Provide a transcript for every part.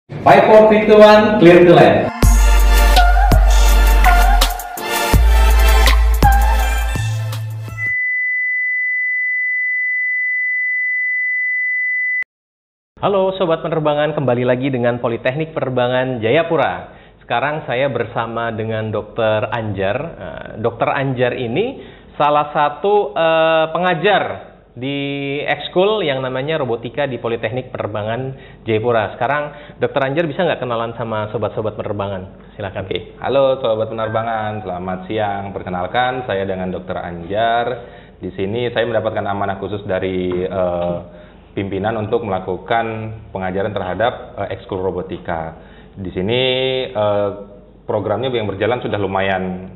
5, 4, 3, 2, 1, clear to land. Halo Sobat Penerbangan, kembali lagi dengan Politeknik Penerbangan Jayapura. Sekarang saya bersama dengan Dr. Anjar. Dr. Anjar ini salah satu pengajar di ekskul yang namanya robotika di Politeknik Penerbangan Jayapura. Sekarang Dr. Anjar bisa nggak kenalan sama sobat-sobat penerbangan? Silakan. Oke. Halo sobat penerbangan, selamat siang. Perkenalkan, saya dengan Dr. Anjar. Di sini saya mendapatkan amanah khusus dari pimpinan untuk melakukan pengajaran terhadap ekskul robotika. Di sini programnya yang berjalan sudah lumayan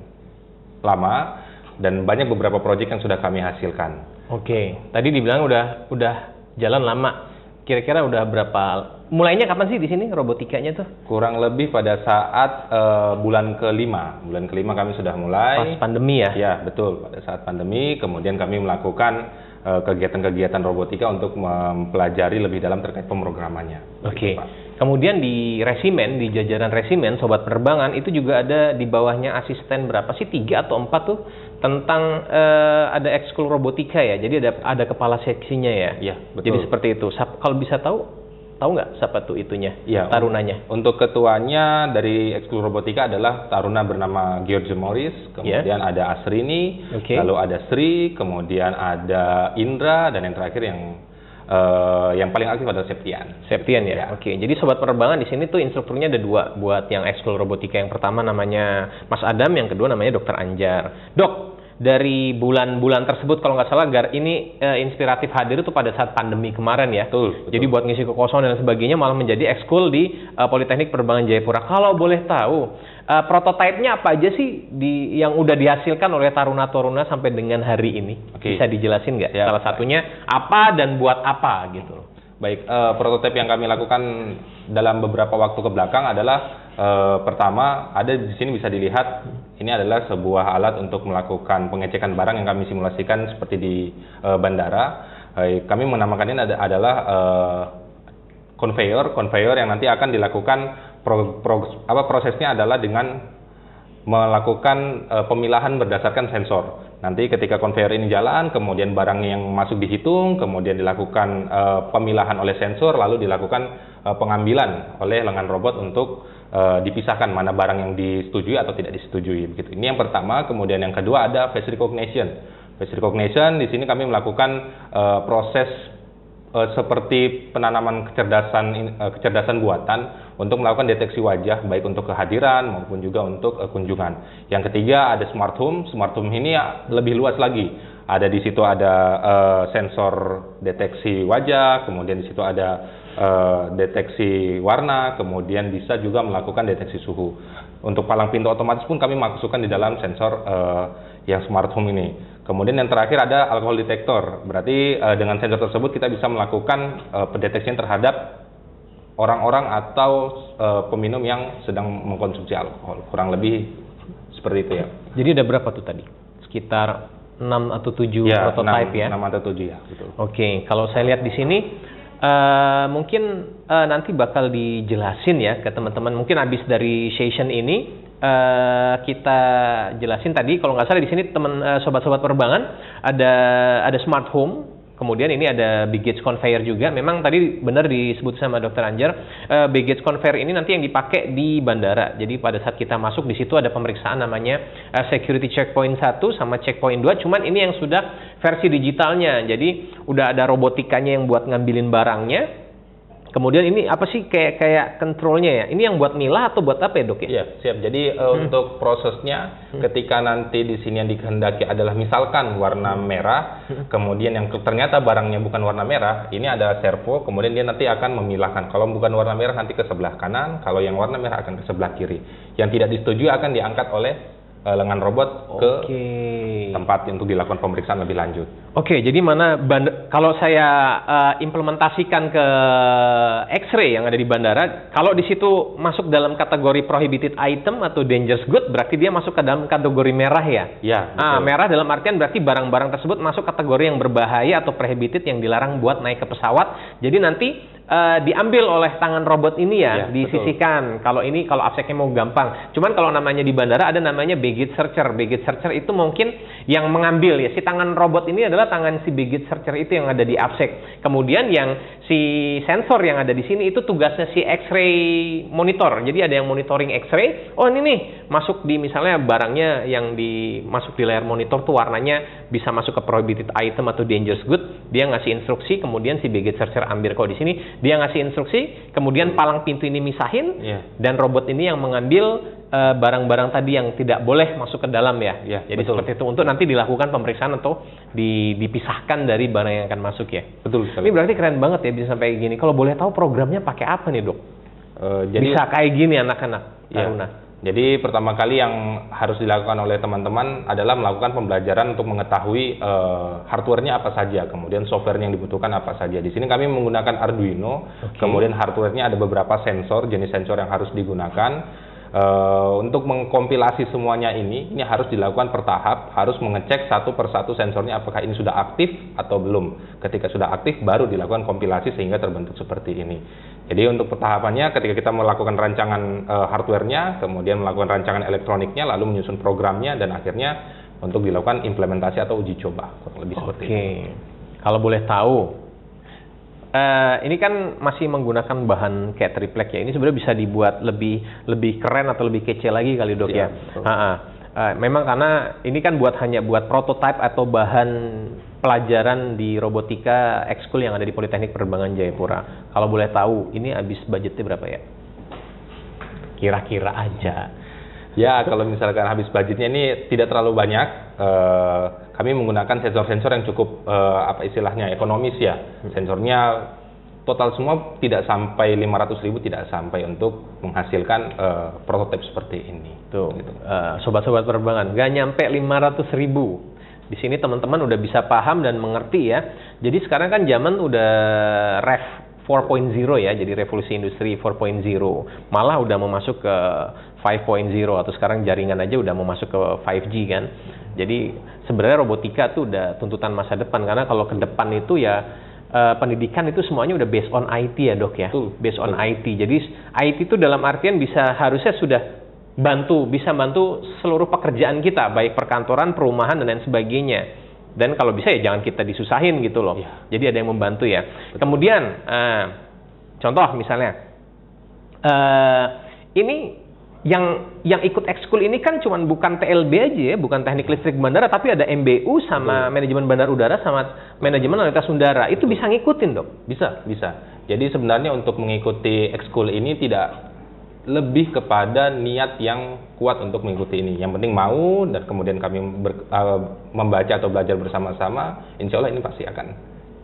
lama dan banyak beberapa proyek yang sudah kami hasilkan. Oke, tadi dibilang udah jalan lama. Kira-kira udah berapa? Mulainya kapan sih di sini robotikanya tuh? Kurang lebih pada saat bulan kelima. Bulan kelima kami sudah mulai. Pas pandemi ya? Ya, betul. Pada saat pandemi, kemudian kami melakukan kegiatan-kegiatan robotika untuk mempelajari lebih dalam terkait pemrogramannya. Oke. Kemudian di resimen, di jajaran resimen Sobat Penerbangan itu juga ada di bawahnya asisten berapa sih? 3 atau 4 tuh tentang ada ekskul robotika ya. Jadi ada kepala seksinya ya. Iya, betul. Jadi seperti itu. Kalau bisa tahu nggak siapa tuh itunya? Ya, tarunanya. Untuk ketuanya dari ekskul robotika adalah taruna bernama George Morris, kemudian ada Asrini, lalu ada Sri, kemudian ada Indra, dan yang terakhir yang paling aktif adalah Septian. Septian ya? Oke, jadi Sobat Penerbangan di sini tuh instrukturnya ada 2 buat yang ekskul robotika. Yang pertama namanya Mas Adam, yang kedua namanya Dr. Anjar. Dok, dari bulan-bulan tersebut kalau nggak salah ini inspiratif hadir itu pada saat pandemi kemarin ya. Betul. Jadi buat ngisi kekosongan dan sebagainya malah menjadi ekskul di Politeknik Penerbangan Jayapura. Kalau boleh tahu, prototipenya apa aja sih yang udah dihasilkan oleh taruna-taruna sampai dengan hari ini? Bisa dijelasin nggak? Ya. Salah satunya apa dan buat apa gitu? Baik, prototipe yang kami lakukan dalam beberapa waktu ke belakang adalah pertama, ada di sini bisa dilihat ini adalah sebuah alat untuk melakukan pengecekan barang yang kami simulasikan seperti di bandara. Kami menamakan ini adalah conveyor yang nanti akan dilakukan prosesnya adalah dengan melakukan pemilahan berdasarkan sensor. Nanti ketika conveyor ini jalan, kemudian barang yang masuk dihitung, kemudian dilakukan pemilahan oleh sensor, lalu dilakukan pengambilan oleh lengan robot untuk dipisahkan mana barang yang disetujui atau tidak disetujui. Begitu. Ini yang pertama. Kemudian yang kedua ada face recognition. Face recognition di sini kami melakukan proses seperti penanaman kecerdasan buatan untuk melakukan deteksi wajah baik untuk kehadiran maupun juga untuk kunjungan. Yang ketiga ada smart home. Smart home ini lebih luas lagi. Ada di situ ada sensor deteksi wajah, kemudian di situ ada deteksi warna, kemudian bisa juga melakukan deteksi suhu. Untuk palang pintu otomatis pun kami masukkan di dalam sensor yang smart home ini. Kemudian yang terakhir ada alkohol detector. Berarti dengan sensor tersebut kita bisa melakukan pendeteksian terhadap orang-orang atau peminum yang sedang mengkonsumsi alkohol. Kurang lebih seperti itu ya. Jadi ada berapa tuh tadi? Sekitar 6 atau 7 prototipe ya? 6 atau 7 ya, betul. Oke, kalau saya lihat di sini mungkin nanti bakal dijelasin ya ke teman-teman. Mungkin habis dari session ini kita jelasin tadi. Kalau nggak salah di sini sobat-sobat penerbangan ada smart home. Kemudian ini ada baggage conveyor juga. Memang tadi benar disebut sama Dr. Anjar, baggage conveyor ini nanti yang dipakai di bandara. Jadi pada saat kita masuk di situ ada pemeriksaan namanya security checkpoint 1 sama checkpoint 2. Cuman ini yang sudah versi digitalnya. Jadi udah ada robotikanya yang buat ngambilin barangnya. Kemudian ini apa sih kayak kontrolnya ya? Ini yang buat milah atau buat apa ya, Dok ya? Iya, siap. Jadi untuk prosesnya ketika nanti di sini yang dikehendaki adalah misalkan warna merah, kemudian yang ternyata barangnya bukan warna merah, ini ada servo, kemudian dia nanti akan memilahkan. Kalau bukan warna merah nanti ke sebelah kanan, kalau yang warna merah akan ke sebelah kiri. Yang tidak disetujui akan diangkat oleh lengan robot ke tempat untuk dilakukan pemeriksaan lebih lanjut. Oke, jadi kalau saya implementasikan ke X-ray yang ada di bandara, kalau di situ masuk dalam kategori prohibited item atau dangerous good, berarti dia masuk ke dalam kategori merah ya? Ya. Merah dalam artian berarti barang-barang tersebut masuk kategori yang berbahaya atau prohibited yang dilarang buat naik ke pesawat. Jadi nanti diambil oleh tangan robot ini ya, Ya, disisihkan. Kalau ini kalau abseknya mau gampang. Cuman kalau namanya di bandara ada namanya baggage searcher. Baggage searcher itu mungkin yang mengambil ya. Si tangan robot ini adalah tangan si baggage searcher itu yang ada di absek. Kemudian yang si sensor yang ada di sini itu tugasnya si X-ray monitor. Jadi ada yang monitoring X-ray. Oh ini nih masuk di misalnya barangnya yang masuk di layar monitor tuh warnanya bisa masuk ke prohibited item atau dangerous good. Dia ngasih instruksi, kemudian si baggage searcher ambil. Kalau di sini dia ngasih instruksi, kemudian palang pintu ini misahin, dan robot ini yang mengambil barang-barang tadi yang tidak boleh masuk ke dalam ya. Jadi betul. seperti itu untuk nanti dilakukan pemeriksaan atau dipisahkan dari barang yang akan masuk ya. Betul sekali. Ini berarti keren banget ya bisa sampai gini. Kalau boleh tahu programnya pakai apa nih dok? Jadi bisa kayak gini anak-anak taruna. Jadi pertama kali yang harus dilakukan oleh teman-teman adalah melakukan pembelajaran untuk mengetahui hardware-nya apa saja, kemudian software-nya yang dibutuhkan apa saja. Di sini kami menggunakan Arduino, kemudian hardware-nya ada beberapa sensor, jenis sensor yang harus digunakan. Untuk mengkompilasi semuanya ini harus dilakukan per tahap, harus mengecek satu persatu sensornya apakah ini sudah aktif atau belum. Ketika sudah aktif baru dilakukan kompilasi sehingga terbentuk seperti ini. Jadi untuk pertahapannya ketika kita melakukan rancangan hardware-nya, kemudian melakukan rancangan elektroniknya, lalu menyusun programnya, dan akhirnya untuk dilakukan implementasi atau uji coba. Lebih seperti itu. Kalau boleh tahu, ini kan masih menggunakan bahan kayak triplek ya. Ini sebenarnya bisa dibuat lebih keren atau lebih kece lagi kali dok ya. Memang karena ini kan hanya buat prototype atau bahan pelajaran di robotika ekskul yang ada di Politeknik Penerbangan Jayapura. Kalau boleh tahu, ini habis budgetnya berapa ya? Kira-kira aja. Ya, kalau misalkan habis budgetnya ini tidak terlalu banyak. Kami menggunakan sensor-sensor yang cukup istilahnya ekonomis ya. Sensornya total semua tidak sampai 500.000, tidak sampai untuk menghasilkan prototipe seperti ini. Tuh, gitu. Sobat-sobat penerbangan, nggak nyampe 500.000. Di sini teman-teman udah bisa paham dan mengerti ya. Jadi sekarang kan zaman udah Rev 4.0 ya, jadi revolusi industri 4.0. Malah udah mau masuk ke 5.0 atau sekarang jaringan aja udah mau masuk ke 5G kan. Jadi sebenarnya robotika tuh udah tuntutan masa depan, karena kalau ke depan itu ya pendidikan itu semuanya udah based on IT ya dok ya. Based on IT. Jadi IT itu dalam artian harusnya sudah bisa bantu seluruh pekerjaan kita, baik perkantoran, perumahan dan lain sebagainya. Dan kalau bisa ya jangan kita disusahin gitu loh. Jadi ada yang membantu ya. Kemudian contoh misalnya ini yang ikut ekskul ini kan cuman bukan TLB aja ya, bukan teknik listrik bandara, tapi ada MBU sama manajemen bandar udara sama manajemen lalu lintas udara. Itu bisa ngikutin dok? Bisa. Jadi sebenarnya untuk mengikuti ekskul ini tidak lebih kepada niat yang kuat untuk mengikuti ini. Yang penting mau, dan kemudian kami membaca atau belajar bersama-sama, insya Allah ini pasti akan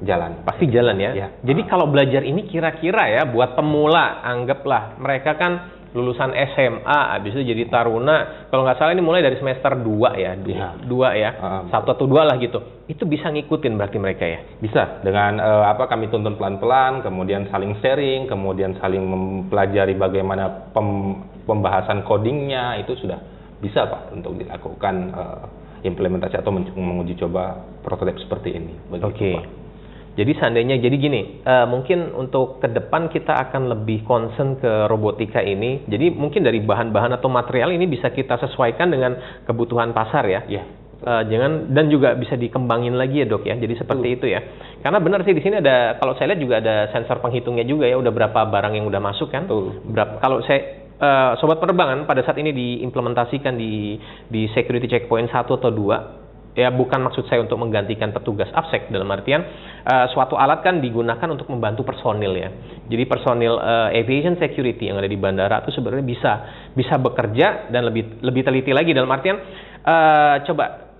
jalan. Pasti jalan ya? Jadi kalau belajar ini kira-kira ya, buat pemula, anggaplah mereka kan lulusan SMA, habis itu jadi taruna. Kalau nggak salah ini mulai dari semester 2 ya, 2 ya, 1 atau 2 lah gitu. Itu bisa ngikutin berarti mereka ya? Bisa, dengan kami tuntun pelan-pelan, kemudian saling sharing, kemudian saling mempelajari bagaimana pembahasan codingnya, itu sudah bisa Pak untuk dilakukan implementasi atau menguji coba prototipe seperti ini. Pak. Jadi seandainya, jadi gini, mungkin untuk ke depan kita akan lebih concern ke robotika ini. Jadi mungkin dari bahan-bahan atau material ini bisa kita sesuaikan dengan kebutuhan pasar ya. Dan juga bisa dikembangin lagi ya dok ya. Jadi seperti itu ya. Karena benar sih di sini ada, kalau saya lihat juga ada sensor penghitungnya juga ya. Udah berapa barang yang udah masuk kan? Kalau saya sobat penerbangan pada saat ini diimplementasikan di security checkpoint 1 atau 2. Ya bukan maksud saya untuk menggantikan petugas AFSEC, dalam artian suatu alat kan digunakan untuk membantu personil ya. Jadi personil aviation security yang ada di bandara itu sebenarnya bisa bekerja dan lebih teliti lagi, dalam artian coba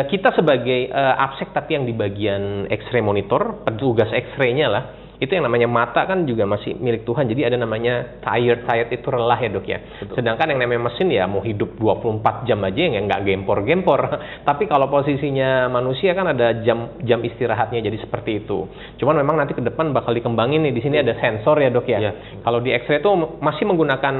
kita sebagai AFSEC tapi yang di bagian X-ray monitor, petugas X-ray-nya lah, itu yang namanya mata kan juga masih milik Tuhan. Jadi ada namanya tired itu lelah ya dok ya. Sedangkan yang namanya mesin ya mau hidup 24 jam aja yang nggak gempor-gempor. Tapi kalau posisinya manusia kan ada jam istirahatnya, jadi seperti itu. Cuman memang nanti ke depan bakal dikembangin nih. Di sini ada sensor ya dok ya. Kalau di X-ray itu masih menggunakan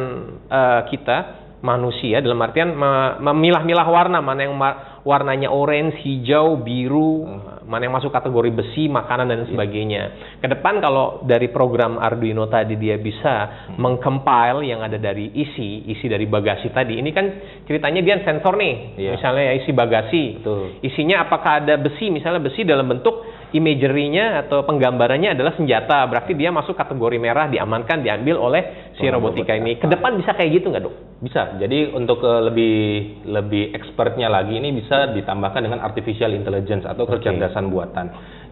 kita manusia, dalam artian memilah-milah warna, mana yang warnanya orange, hijau, biru, mana yang masuk kategori besi, makanan dan sebagainya. Ke depan kalau dari program Arduino tadi dia bisa mengcompile yang ada dari isi dari bagasi tadi. Ini kan ceritanya dia sensor nih, misalnya isi bagasi. Betul. Isinya apakah ada besi, misalnya besi dalam bentuk imagery-nya atau penggambarannya adalah senjata, berarti dia masuk kategori merah, diamankan, diambil oleh si robotika ini. Ke depan bisa kayak gitu nggak, Dok? Bisa. Jadi untuk lebih expertnya lagi ini bisa ditambahkan dengan artificial intelligence atau kecerdasan buatan.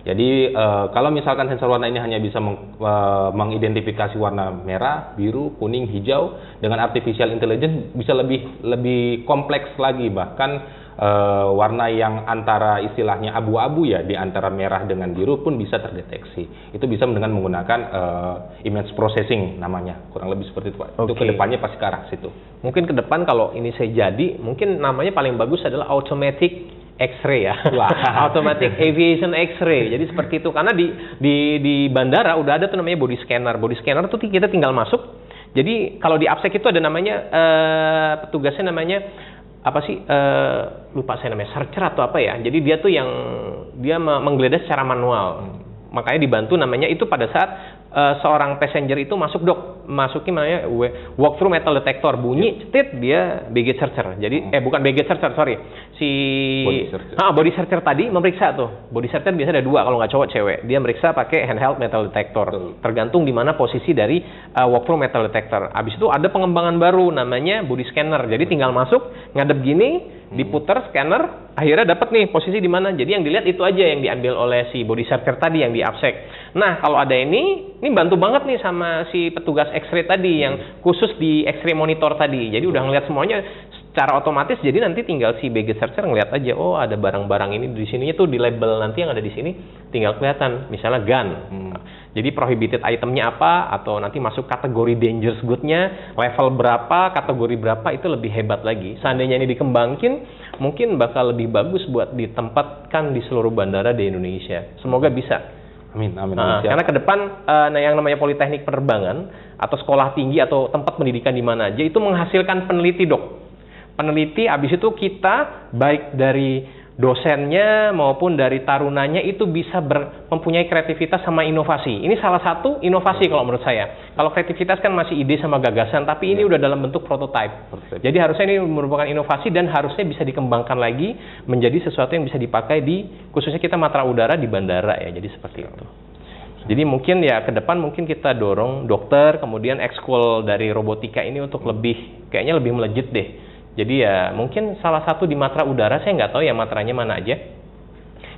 Jadi kalau misalkan sensor warna ini hanya bisa mengidentifikasi warna merah, biru, kuning, hijau, dengan artificial intelligence bisa lebih kompleks lagi, bahkan warna yang antara istilahnya abu-abu ya, di antara merah dengan biru pun bisa terdeteksi. Itu bisa dengan menggunakan image processing namanya, kurang lebih seperti itu Pak. Itu kedepannya pasti ke arah situ. Mungkin ke depan kalau ini saya jadi, mungkin namanya paling bagus adalah automatic X-ray ya, automatic aviation X-ray. Jadi seperti itu, karena di bandara udah ada tuh namanya body scanner. Body scanner tuh kita tinggal masuk. Jadi kalau di AppSec itu ada namanya petugasnya namanya apa sih, lupa saya namanya, searcher atau apa ya. Jadi dia tuh yang dia menggeledah secara manual. Makanya dibantu namanya itu pada saat seorang passenger itu masuk, Dok, masukin namanya walk through metal detector, bunyi cetit dia baggage searcher. Jadi bukan baggage searcher, sorry, si body searcher tadi memeriksa tuh. Body searcher biasanya ada dua kalau nggak cowok cewek. Dia meriksa pakai handheld metal detector, tergantung di mana posisi dari walk through metal detector. Abis itu ada pengembangan baru namanya body scanner. Jadi tinggal masuk, ngadep gini, diputar scanner, akhirnya dapat nih posisi di mana. Jadi yang dilihat itu aja yang diambil oleh si body searcher tadi yang di AppSec. Nah, kalau ada ini bantu banget nih sama si petugas X-ray tadi yang khusus di X-ray monitor tadi. Jadi udah ngeliat semuanya secara otomatis. Jadi nanti tinggal si baggage searcher ngeliat aja, oh ada barang-barang ini di sininya tuh di label nanti yang ada di sini tinggal kelihatan. Misalnya gun. Jadi prohibited itemnya apa, atau nanti masuk kategori dangerous good-nya, level berapa, kategori berapa, itu lebih hebat lagi. Seandainya ini dikembangkan, mungkin bakal lebih bagus buat ditempatkan di seluruh bandara di Indonesia. Semoga bisa. Amin, amin. Karena ke depan yang namanya politeknik penerbangan atau sekolah tinggi atau tempat pendidikan di mana aja itu menghasilkan peneliti, Dok. Peneliti, habis itu kita baik dari dosennya maupun dari tarunanya itu bisa mempunyai kreativitas sama inovasi. Ini salah satu inovasi kalau menurut saya. Kalau kreativitas kan masih ide sama gagasan, tapi ini udah dalam bentuk prototype. Jadi harusnya ini merupakan inovasi dan harusnya bisa dikembangkan lagi menjadi sesuatu yang bisa dipakai di khususnya kita matra udara di bandara ya. Jadi seperti itu. Jadi mungkin ya ke depan mungkin kita dorong dokter kemudian ekskul dari robotika ini untuk kayaknya lebih melejit deh. Jadi ya mungkin salah satu di matra udara, saya nggak tahu ya matranya mana aja.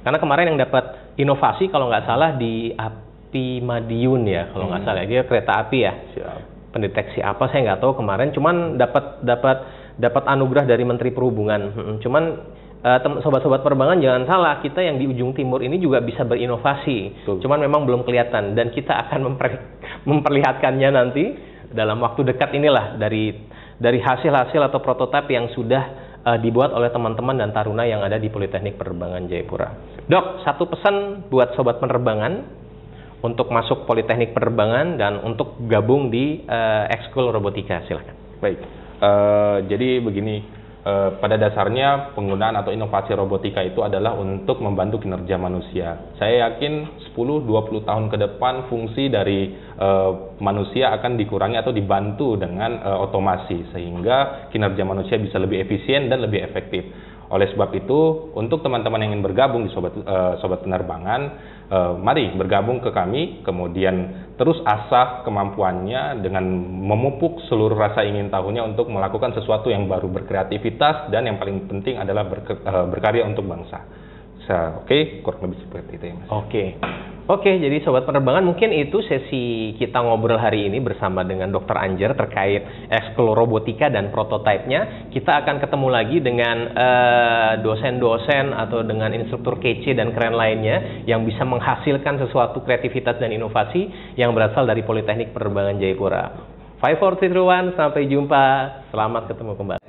Karena kemarin yang dapat inovasi kalau nggak salah di Api Madiun ya, kalau nggak salah dia kereta api ya. Pendeteksi apa saya nggak tahu kemarin. Cuman dapat anugerah dari Menteri Perhubungan. Cuman sobat-sobat penerbangan jangan salah, kita yang di ujung timur ini juga bisa berinovasi. Cuman memang belum kelihatan dan kita akan memperlihatkannya nanti dalam waktu dekat inilah dari hasil-hasil atau prototipe yang sudah dibuat oleh teman-teman dan taruna yang ada di Politeknik Penerbangan Jayapura. Dok, satu pesan buat sobat penerbangan untuk masuk Politeknik Penerbangan dan untuk gabung di ekskul robotika, silakan. Baik, jadi begini, pada dasarnya penggunaan atau inovasi robotika itu adalah untuk membantu kinerja manusia. Saya yakin 10-20 tahun ke depan fungsi dari manusia akan dikurangi atau dibantu dengan otomasi sehingga kinerja manusia bisa lebih efisien dan lebih efektif. Oleh sebab itu, untuk teman-teman yang ingin bergabung di sobat penerbangan, mari bergabung ke kami, kemudian terus asah kemampuannya dengan memupuk seluruh rasa ingin tahunya untuk melakukan sesuatu yang baru, berkreativitas, dan yang paling penting adalah berkarya untuk bangsa. Oke, kurang lebih seperti itu ya, Mas. Oke, jadi sobat penerbangan, mungkin itu sesi kita ngobrol hari ini bersama dengan Dr. Anjer terkait ekskul robotika dan prototipenya. Kita akan ketemu lagi dengan dosen-dosen atau dengan instruktur kece dan keren lainnya yang bisa menghasilkan sesuatu kreativitas dan inovasi yang berasal dari Politeknik Penerbangan Jayapura. 5, 4, 3, 2, 1, sampai jumpa. Selamat ketemu kembali.